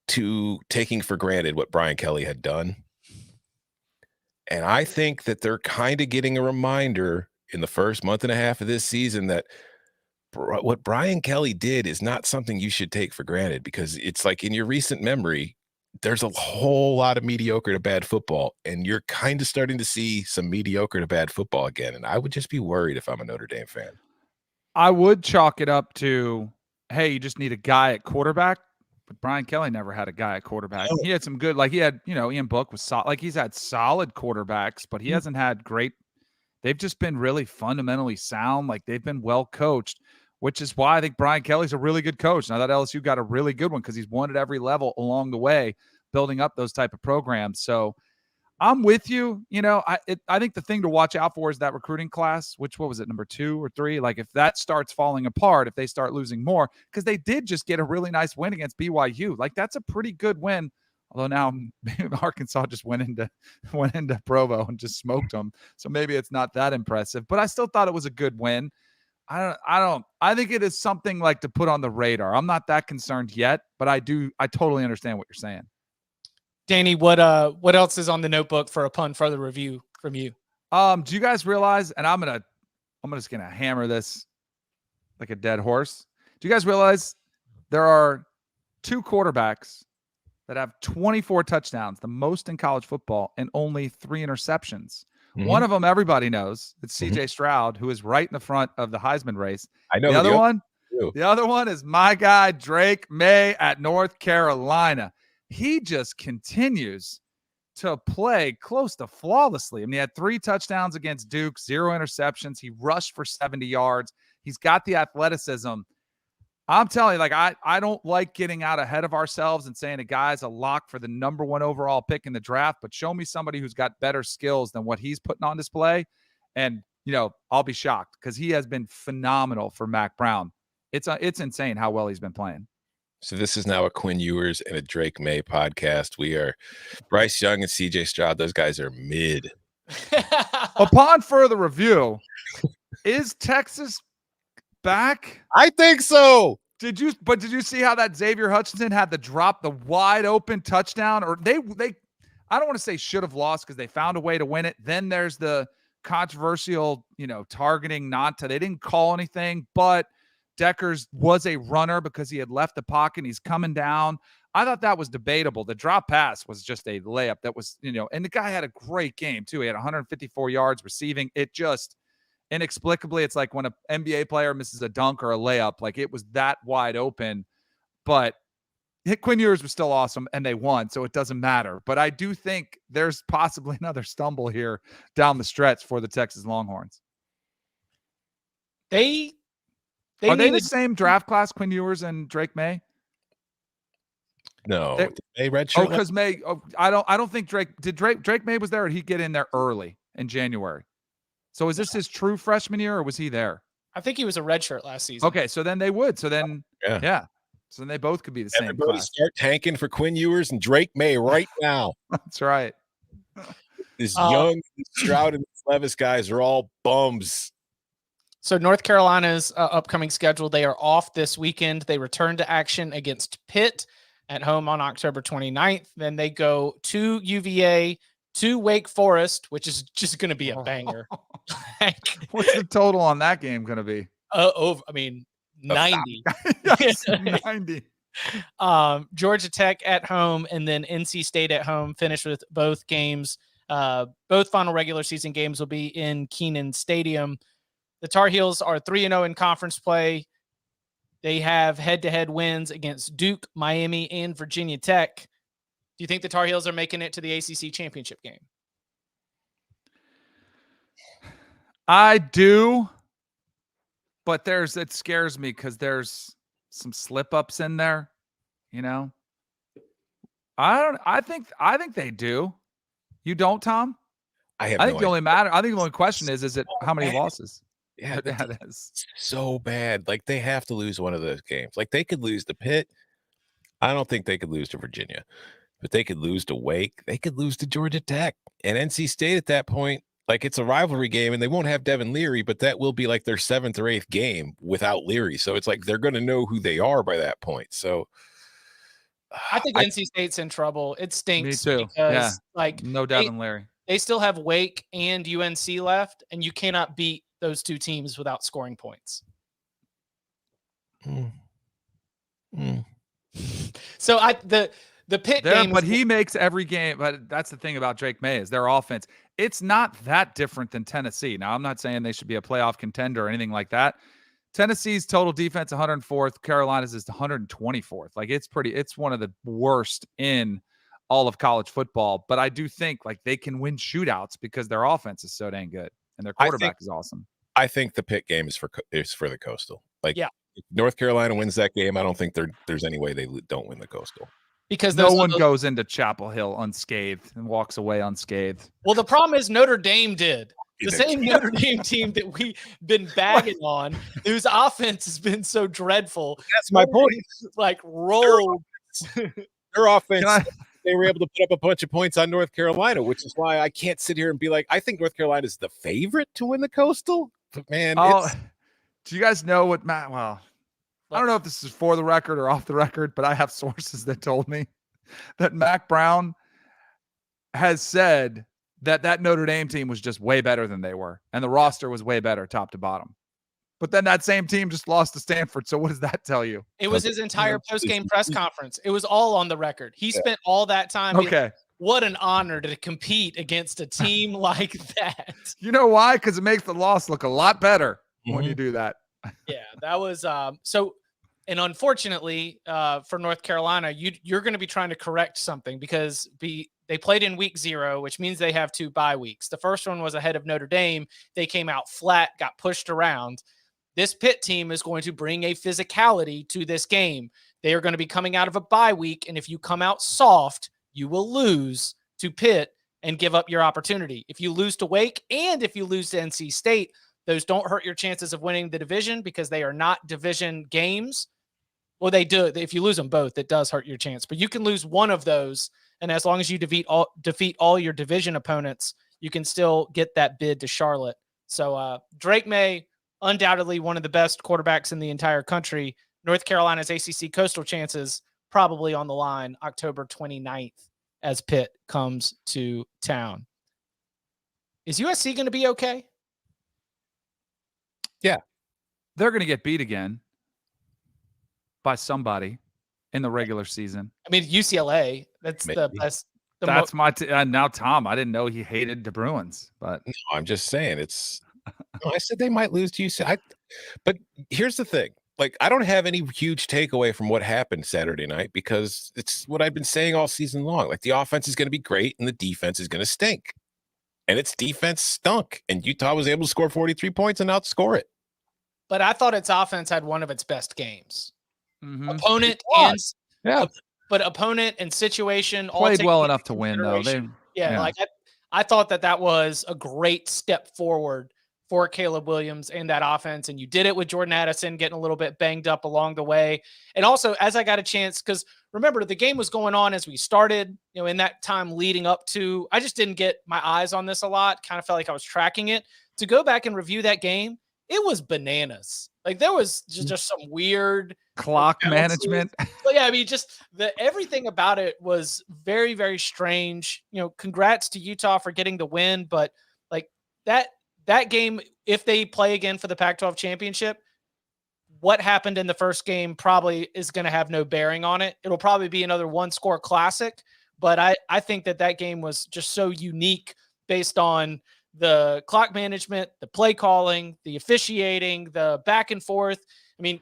to taking for granted what Brian Kelly had done. And I think that they're kind of getting a reminder in the first month and a half of this season that what Brian Kelly did is not something you should take for granted, because it's like in your recent memory, there's a whole lot of mediocre to bad football, and you're kind of starting to see some mediocre to bad football again. And I would just be worried if I'm a Notre Dame fan. I would chalk it up to, hey, you just need a guy at quarterback. But Brian Kelly never had a guy at quarterback. He had some good, like he had, Ian Book was solid. Like he's had solid quarterbacks, but he hasn't had great. They've just been really fundamentally sound. Like they've been well coached, which is why I think Brian Kelly's a really good coach. Now that LSU got a really good one because he's won at every level along the way, building up those type of programs. So I'm with you. I think the thing to watch out for is that recruiting class, which, what was it, number 2 or 3? Like if that starts falling apart, if they start losing more, because they did just get a really nice win against BYU. Like that's a pretty good win. Although now Arkansas just went into Provo and just smoked them. So maybe it's not that impressive, but I still thought it was a good win. I think it is something like to put on the radar. I'm not that concerned yet, but I totally understand what you're saying. Danny, what else is on the notebook for upon further review from you? Do you guys realize, and I'm just gonna hammer this like a dead horse. Do you guys realize there are 2 quarterbacks that have 24 touchdowns, the most in college football, and only 3 interceptions? Mhm. One of them everybody knows. It's CJ Stroud, who is right in the front of the Heisman race. I know The other one is my guy Drake May at North Carolina. He just continues to play close to flawlessly. I mean, he had 3 touchdowns against Duke, 0 interceptions. He rushed for 70 yards. He's got the athleticism. I'm telling you, like, I don't like getting out ahead of ourselves and saying a guy's a lock for the number 1 overall pick in the draft, but show me somebody who's got better skills than what he's putting on display. And, I'll be shocked because he has been phenomenal for Mac Brown. It's insane how well he's been playing. So this is now a Quinn Ewers and a Drake May podcast. We are Bryce Young and CJ Stroud. Those guys are mid. Upon further review, is Texas back? I think so. Did you see how that Xavier Hutchinson had the wide open touchdown? Or they I don't want to say should have lost because they found a way to win it. Then there's the controversial, targeting they didn't call anything, but Deckers was a runner because he had left the pocket and he's coming down. I thought that was debatable. The drop pass was just a layup that was, and the guy had a great game too. He had 154 yards receiving. It just inexplicably, it's like when an NBA player misses a dunk or a layup, like it was that wide open. But Quinn Ewers was still awesome and they won, so it doesn't matter. But I do think there's possibly another stumble here down the stretch for the Texas Longhorns. Are they the same draft class, Quinn Ewers and Drake May? No, May redshirt. Because May. I don't think Drake May was there, or did he get in there early in January? So is this his true freshman year, or was he there? I think he was a redshirt last season. Okay, so then they would. So then, yeah. So then they both could be the same Everybody class. start tanking for Quinn Ewers and Drake May right now. That's right. This young Stroud and Levis guys are all bums. So North Carolina's upcoming schedule, they are off this weekend. They return to action against Pitt at home on October 29th. Then they go to UVA, to Wake Forest, which is just going to be a banger. What's the total on that game going to be? 90. Yes, 90. Georgia Tech at home, and then NC State at home. Finish with both games. Both final regular season games will be in Kenan Stadium. The Tar Heels are 3-0 in conference play. They have head-to-head wins against Duke, Miami, and Virginia Tech. Do you think the Tar Heels are making it to the ACC championship game? I do, but it scares me because there's some slip-ups in there, I think they do. You don't, Tom? I think the only question is it how many losses? Yeah, that is so bad. Like, they have to lose one of those games. Like, they could lose to Pitt. I don't think they could lose to Virginia, but they could lose to Wake. They could lose to Georgia Tech and NC State at that point. Like, it's a rivalry game, and they won't have Devin Leary, but that will be like their 7th or 8th game without Leary. So it's like they're going to know who they are by that point. So I think NC State's in trouble. It stinks. Me too. Because, no Devin Leary. They still have Wake and UNC left, and you cannot beat those two teams without scoring points. So the Pitt game, but he makes every game. But that's the thing about Drake May is their offense. It's not that different than Tennessee. Now, I'm not saying they should be a playoff contender or anything like that. Tennessee's total defense 104th. Carolina's is 124th. Like, it's one of the worst in all of college football. But I do think like they can win shootouts because their offense is so dang good and their quarterback is awesome. I think the Pitt game is for the Coastal. Like, if North Carolina wins that game, I don't think there's any way they don't win the Coastal. Because no one goes into Chapel Hill unscathed and walks away unscathed. Well, the problem is Notre Dame did. The same Notre Dame team that we've been bagging on, whose offense has been so dreadful. That's my point. Like, rolled. Their offense, they were able to put up a bunch of points on North Carolina, which is why I can't sit here and be like, I think North Carolina is the favorite to win the Coastal. But man, Do you guys know what Matt? Well, I don't know if this is for the record or off the record, but I have sources that told me that Mac Brown has said that Notre Dame team was just way better than they were, and the roster was way better top to bottom. But then that same team just lost to Stanford. So what does that tell you? It was his entire post-game press conference. It was all on the record. He spent all that time being like, what an honor to compete against a team like that. You know why? Because it makes the loss look a lot better when you do that. Yeah, that was so. And unfortunately, for North Carolina, you're going to be trying to correct something because they played in week 0, which means they have 2 bye weeks. The first one was ahead of Notre Dame. They came out flat, got pushed around. This Pitt team is going to bring a physicality to this game. They are going to be coming out of a bye week, and if you come out soft, you will lose to Pitt and give up your opportunity. If you lose to Wake and if you lose to NC State, those don't hurt your chances of winning the division because they are not division games. Well, they do. If you lose them both, it does hurt your chance. But you can lose one of those, and as long as you defeat all your division opponents, you can still get that bid to Charlotte. So Drake May, undoubtedly one of the best quarterbacks in the entire country. North Carolina's ACC Coastal chances probably on the line October 29th as Pitt comes to town. Is USC going to be okay? Yeah. They're going to get beat again by somebody in the regular season. I mean, UCLA, that's Maybe. the best. That's now Tom, I didn't know he hated the Bruins, but no, I'm just saying I said they might lose to UCLA. But here's the thing. Like, I don't have any huge takeaway from what happened Saturday night because it's what I've been saying all season long. Like, the offense is going to be great and the defense is going to stink. And its defense stunk. And Utah was able to score 43 points and outscore it. But I thought its offense had one of its best games. Mm-hmm. Opponent and situation all played well enough to win, though. Like I thought that was a great step forward for Caleb Williams and that offense. And you did it with Jordan Addison getting a little bit banged up along the way. And also, as I got a chance, because remember, the game was going on as we started, in that time leading up to, I just didn't get my eyes on this a lot. Kind of felt like I was tracking it. To go back and review that game, it was bananas. Like, there was just some weird clock management. But yeah, I mean, just everything about it was very, very strange. Congrats to Utah for getting the win, but like that game, if they play again for the Pac-12 championship, what happened in the first game probably is going to have no bearing on it. It'll probably be another one-score classic, but I think that game was just so unique based on the clock management, the play calling, the officiating, the back and forth. I mean,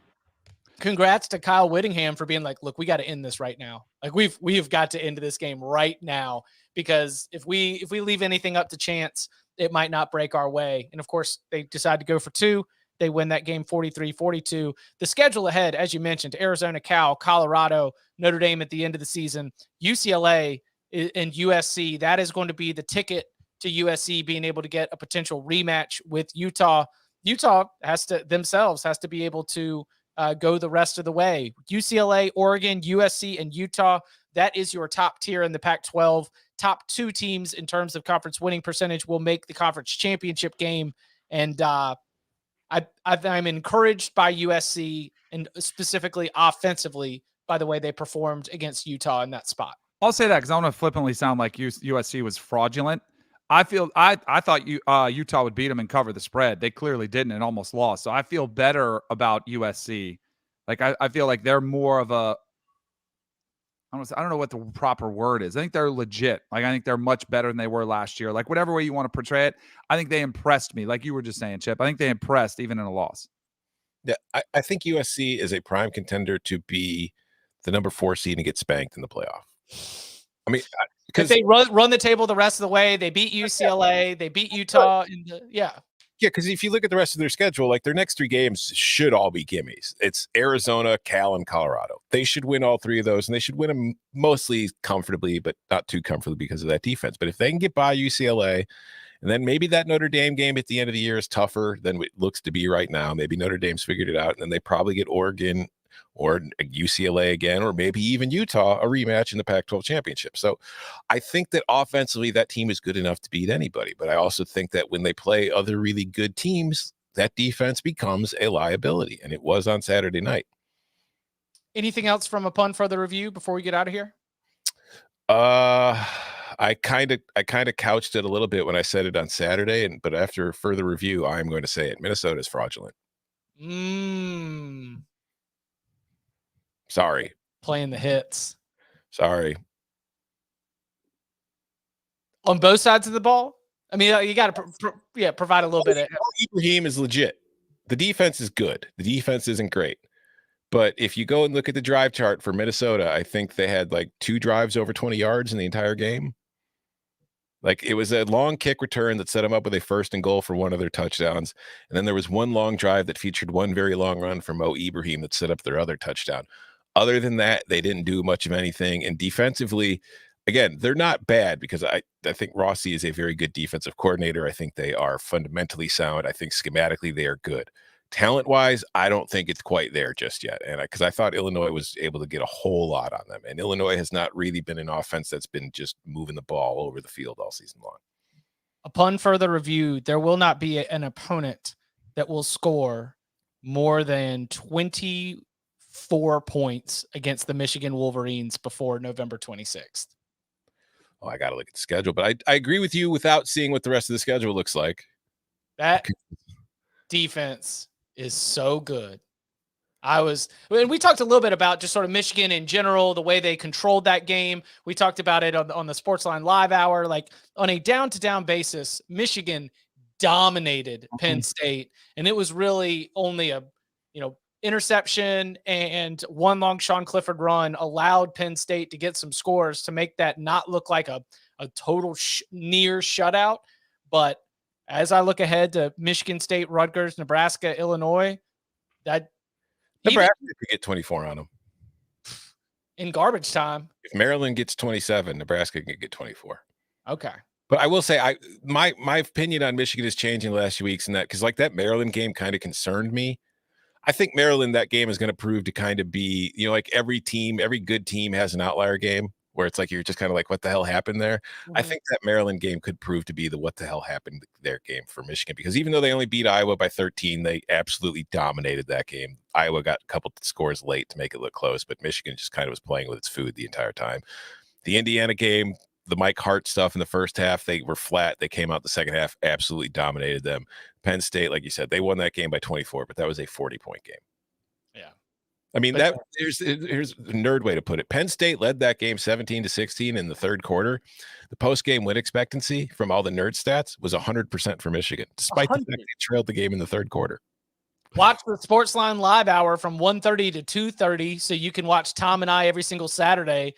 congrats to Kyle Whittingham for being like, look, we got to end this right now. Like, we've got to end this game right now, because if we leave anything up to chance, it might not break our way. And of course, they decide to go for 2. They win that game 43-42. The schedule ahead, as you mentioned, Arizona, Cal, Colorado, Notre Dame at the end of the season, UCLA and USC. That is going to be the ticket to USC being able to get a potential rematch with Utah. Utah has to be able to go the rest of the way. UCLA, Oregon, USC, and Utah. That is your top tier in the Pac-12. Top 2 teams in terms of conference winning percentage will make the conference championship game. And I'm encouraged by USC, and specifically offensively, by the way they performed against Utah in that spot. I'll say that because I don't want to flippantly sound like USC was fraudulent. I thought Utah would beat them and cover the spread. They clearly didn't and almost lost. So I feel better about USC. Like, I feel like they're more of a, I don't know what the proper word is. I think they're legit. Like, I think they're much better than they were last year. Like, whatever way you want to portray it, I think they impressed me. Like you were just saying, Chip. I think they impressed even in a loss. Yeah, I think USC is a prime contender to be the number 4 seed and get spanked in the playoff. I mean, because they run the table the rest of the way. They beat UCLA. They beat Utah. Yeah, because if you look at the rest of their schedule, like, their next 3 games should all be gimmies. It's Arizona, Cal, and Colorado. They should win all 3 of those, and they should win them mostly comfortably, but not too comfortably because of that defense. But if they can get by UCLA, and then maybe that Notre Dame game at the end of the year is tougher than it looks to be right now. Maybe Notre Dame's figured it out, and then they probably get Oregon or UCLA again, or maybe even Utah, a rematch in the Pac-12 championship. So I think that offensively that team is good enough to beat anybody. But I also think that when they play other really good teams, that defense becomes a liability, and it was on Saturday night. Anything else from upon further review before we get out of here? I kind of couched it a little bit when I said it on Saturday, but after further review, I'm going to say it. Minnesota is fraudulent. Sorry. Playing the hits. Sorry. On both sides of the ball? I mean, you got to provide a little bit of. Ibrahim is legit. The defense is good. The defense isn't great. But if you go and look at the drive chart for Minnesota, I think they had like 2 drives over 20 yards in the entire game. Like, it was a long kick return that set them up with a 1st and goal for one of their touchdowns. And then there was one long drive that featured one very long run from Mo Ibrahim that set up their other touchdown. Other than that, they didn't do much of anything. And defensively, again, they're not bad because I think Rossi is a very good defensive coordinator. I think they are fundamentally sound. I think schematically they are good. Talent-wise, I don't think it's quite there just yet. And because I thought Illinois was able to get a whole lot on them. And Illinois has not really been an offense that's been just moving the ball over the field all season long. Upon further review, there will not be an opponent that will score more than 24 points against the Michigan Wolverines before November 26th. Oh, I got to look at the schedule. But I agree with you without seeing what the rest of the schedule looks like. That defense is so good. And we talked a little bit about just sort of Michigan in general, the way they controlled that game. We talked about it on the Sportsline Live Hour. Like, on a down-to-down basis, Michigan dominated Penn State, and it was really only a interception and one long Sean Clifford run allowed Penn State to get some scores to make that not look like a total near shutout. But as I look ahead to Michigan State, Rutgers, Nebraska, Illinois, that Nebraska could get 24 on them in garbage time. If Maryland gets 27, Nebraska can get 24. Okay. But I will say, my opinion on Michigan is changing the last few weeks, and that because like that Maryland game kind of concerned me. I think Maryland, that game is going to prove to kind of be, like every good team has an outlier game where it's like you're just kind of like, what the hell happened there? Mm-hmm. I think that Maryland game could prove to be the what the hell happened there game for Michigan, because even though they only beat Iowa by 13, they absolutely dominated that game. Iowa got a couple scores late to make it look close, but Michigan just kind of was playing with its food the entire time. The Indiana game, the Mike Hart stuff in the first half, they were flat. They came out the second half, absolutely dominated them. Penn State, like you said, they won that game by 24, but that was a 40-point game. Yeah. I mean, here's a nerd way to put it. Penn State led that game 17-16 in the third quarter. The post-game win expectancy from all the nerd stats was 100% for Michigan, despite the fact they trailed the game in the third quarter. Watch the Sportsline Live Hour from 1:30 to 2:30 so you can watch Tom and I every single Saturday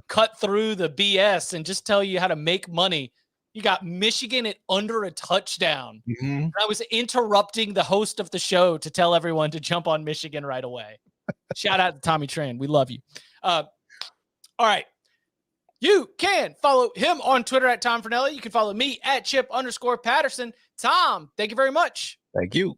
cut through the BS and just tell you how to make money. You got Michigan at under a touchdown. Mm-hmm. I was interrupting the host of the show to tell everyone to jump on Michigan right away. Shout out to Tommy Tran. We love you. All right. You can follow him on Twitter at Tom Fernelli. You can follow me at Chip_Patterson. Tom, thank you very much. Thank you.